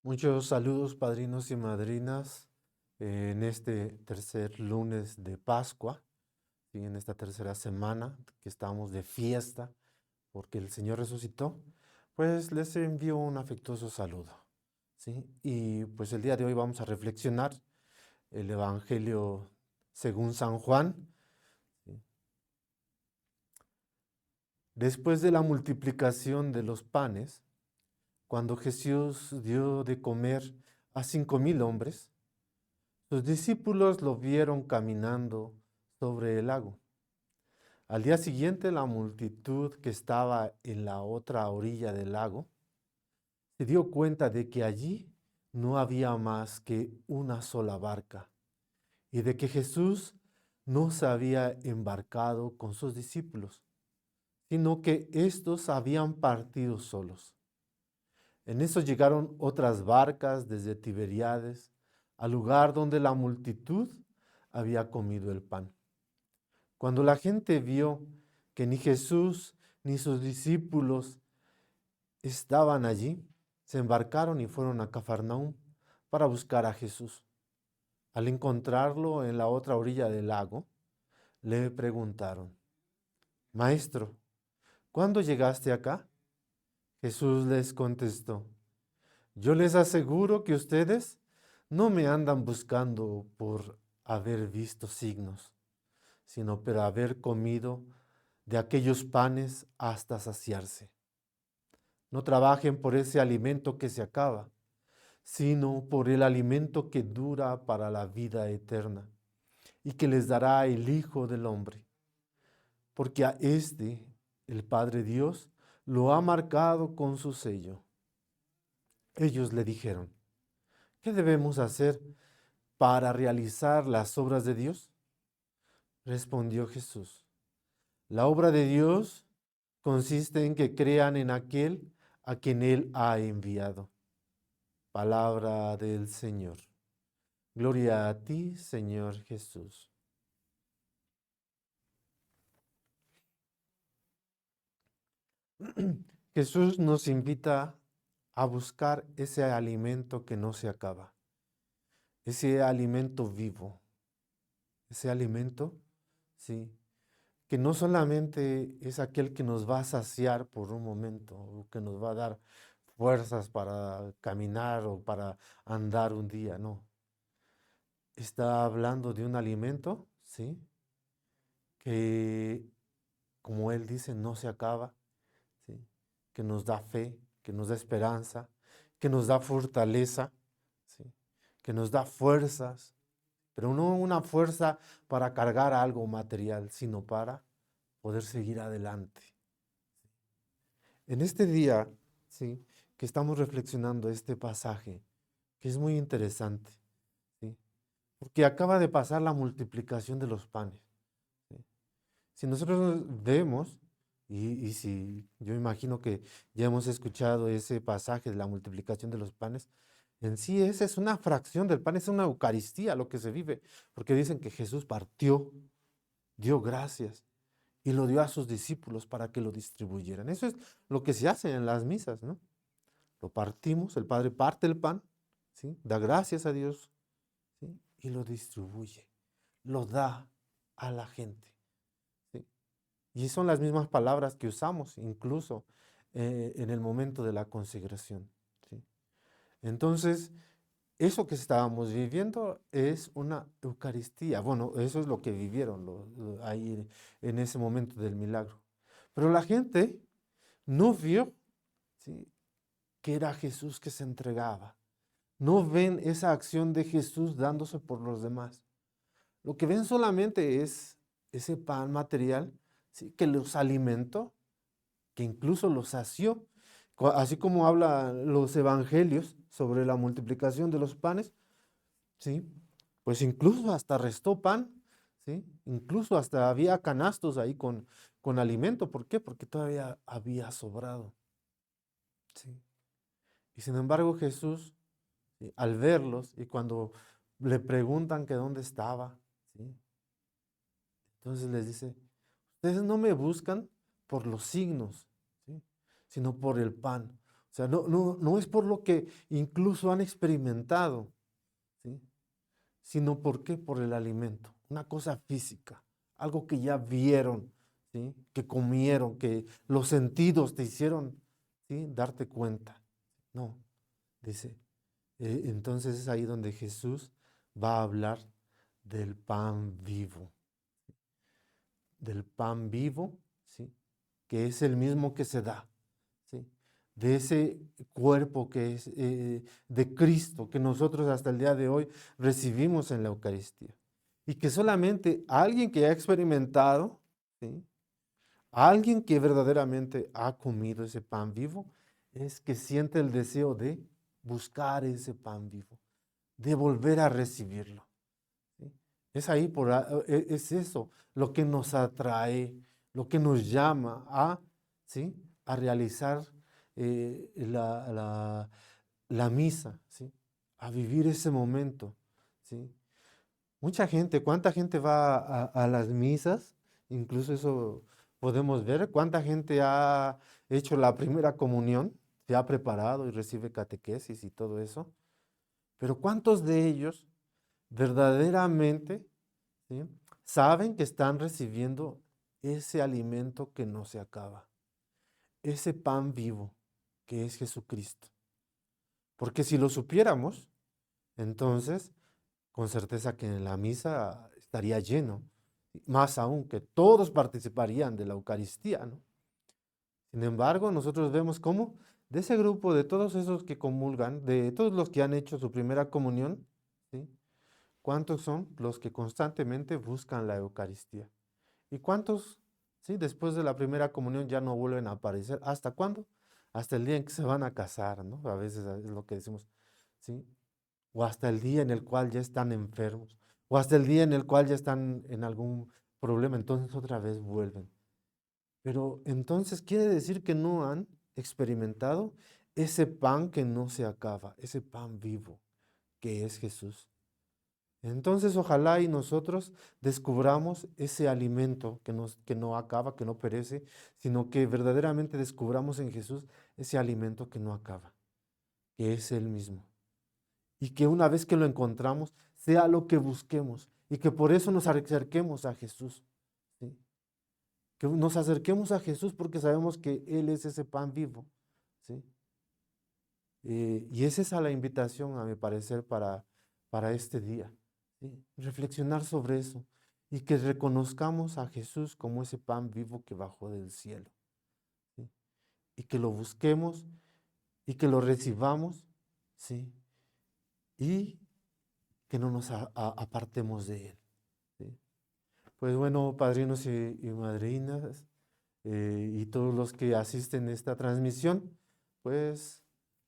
Muchos saludos, padrinos y madrinas, en este tercer lunes de Pascua, ¿sí? En esta tercera semana que estamos de fiesta porque el Señor resucitó. Pues les envío un afectuoso saludo, ¿sí? Y pues el día de hoy vamos a reflexionar el Evangelio según San Juan, ¿sí? Después de la multiplicación de los panes, cuando Jesús dio de comer a 5,000 hombres, sus discípulos lo vieron caminando sobre el lago. Al día siguiente, la multitud que estaba en la otra orilla del lago se dio cuenta de que allí no había más que una sola barca y de que Jesús no se había embarcado con sus discípulos, sino que éstos habían partido solos. En eso llegaron otras barcas desde Tiberíades al lugar donde la multitud había comido el pan. Cuando la gente vio que ni Jesús ni sus discípulos estaban allí, se embarcaron y fueron a Cafarnaúm para buscar a Jesús. Al encontrarlo en la otra orilla del lago, le preguntaron: Maestro, ¿cuándo llegaste acá? Jesús les contestó: Yo les aseguro que ustedes no me andan buscando por haber visto signos, sino por haber comido de aquellos panes hasta saciarse. No trabajen por ese alimento que se acaba, sino por el alimento que dura para la vida eterna y que les dará el Hijo del Hombre. Porque a este, el Padre Dios, lo ha marcado con su sello. Ellos le dijeron: ¿Qué debemos hacer para realizar las obras de Dios? Respondió Jesús: La obra de Dios consiste en que crean en aquel a quien Él ha enviado. Palabra del Señor. Gloria a ti, Señor Jesús. Jesús nos invita a buscar ese alimento que no se acaba, ese alimento vivo, ese alimento, sí, que no solamente es aquel que nos va a saciar por un momento, o que nos va a dar fuerzas para caminar o para andar un día, no. Está hablando de un alimento, ¿sí? Que, como él dice, no se acaba, ¿sí? Que nos da fe, que nos da esperanza, que nos da fortaleza, ¿sí? Que nos da fuerzas, pero no una fuerza para cargar algo material, sino para poder seguir adelante. En este día, ¿sí?, que estamos reflexionando este pasaje, que es muy interesante, ¿sí?, porque acaba de pasar la multiplicación de los panes, ¿sí? Si nosotros vemos, y si yo imagino que ya hemos escuchado ese pasaje de la multiplicación de los panes, en sí esa es una fracción del pan, es una Eucaristía lo que se vive, porque dicen que Jesús partió, dio gracias y lo dio a sus discípulos para que lo distribuyeran. Eso es lo que se hace en las misas, ¿no? Lo partimos, el Padre parte el pan, ¿sí?, da gracias a Dios, ¿sí?, y lo distribuye, lo da a la gente, ¿sí? Y son las mismas palabras que usamos incluso en el momento de la consagración, ¿sí? Entonces, eso que estábamos viviendo es una Eucaristía. Bueno, eso es lo que vivieron ahí en ese momento del milagro. Pero la gente no vio, ¿sí?, que era Jesús que se entregaba. No ven esa acción de Jesús dándose por los demás. Lo que ven solamente es ese pan material, ¿sí?, que los alimentó, que incluso los sació. Así como hablan los evangelios sobre la multiplicación de los panes, ¿sí?, pues incluso hasta restó pan, ¿sí? Incluso hasta había canastos ahí con alimento. ¿Por qué? Porque todavía había sobrado, ¿sí? Y sin embargo Jesús, ¿sí?, al verlos y cuando le preguntan que dónde estaba, ¿sí?, entonces les dice: ustedes no me buscan por los signos, ¿sí?, sino por el pan. O sea, no es por lo que incluso han experimentado, ¿sí? Sino ¿por qué? Por el alimento, una cosa física, algo que ya vieron, ¿sí? Que comieron, que los sentidos te hicieron, ¿sí? Darte cuenta. No, dice. Entonces es ahí donde Jesús va a hablar del pan vivo, del pan vivo, ¿sí? Que es el mismo que se da, ¿sí? De ese cuerpo que es de Cristo, que nosotros hasta el día de hoy recibimos en la Eucaristía. Y que solamente alguien que ha experimentado, ¿sí? Alguien que verdaderamente ha comido ese pan vivo, es que siente el deseo de buscar ese pan vivo, de volver a recibirlo. ¿Sí? Es ahí, es eso lo que nos atrae, lo que nos llama a, ¿sí? A realizar la misa, ¿sí? A vivir ese momento, ¿sí? Mucha gente, ¿cuánta gente va a las misas? Incluso eso podemos ver, ¿cuánta gente ha hecho la primera comunión, se ha preparado y recibe catequesis y todo eso? Pero ¿cuántos de ellos verdaderamente, ¿sí? Saben que están recibiendo ese alimento que no se acaba, ese pan vivo que es Jesucristo? Porque si lo supiéramos, entonces con certeza que en la misa estaría lleno, más aún que todos participarían de la Eucaristía, ¿no? Sin embargo, nosotros vemos cómo de ese grupo, de todos esos que comulgan, de todos los que han hecho su primera comunión, ¿sí? ¿Cuántos son los que constantemente buscan la Eucaristía? ¿Y cuántos, sí, después de la primera comunión ya no vuelven a aparecer? ¿Hasta cuándo? Hasta el día en que se van a casar, ¿no? A veces es lo que decimos, ¿sí? O hasta el día en el cual ya están enfermos, o hasta el día en el cual ya están en algún problema, entonces otra vez vuelven. Pero entonces quiere decir que no han experimentado ese pan que no se acaba, ese pan vivo que es Jesús. Entonces, ojalá y nosotros descubramos ese alimento que no acaba, que no perece, sino que verdaderamente descubramos en Jesús ese alimento que no acaba, que es Él mismo. Y que una vez que lo encontramos, sea lo que busquemos y que por eso nos acerquemos a Jesús, ¿sí? Que nos acerquemos a Jesús porque sabemos que Él es ese pan vivo, ¿sí? Y esa es la invitación, a mi parecer, para este día, ¿sí? Reflexionar sobre eso y que reconozcamos a Jesús como ese pan vivo que bajó del cielo, ¿sí? Y que lo busquemos y que lo recibamos, ¿sí? Y que no nos apartemos de Él, ¿sí? Pues bueno, padrinos y madrinas, y todos los que asisten a esta transmisión, pues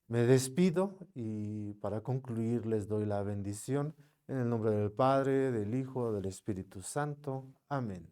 me despido y para concluir les doy la bendición en el nombre del Padre, del Hijo, del Espíritu Santo. Amén.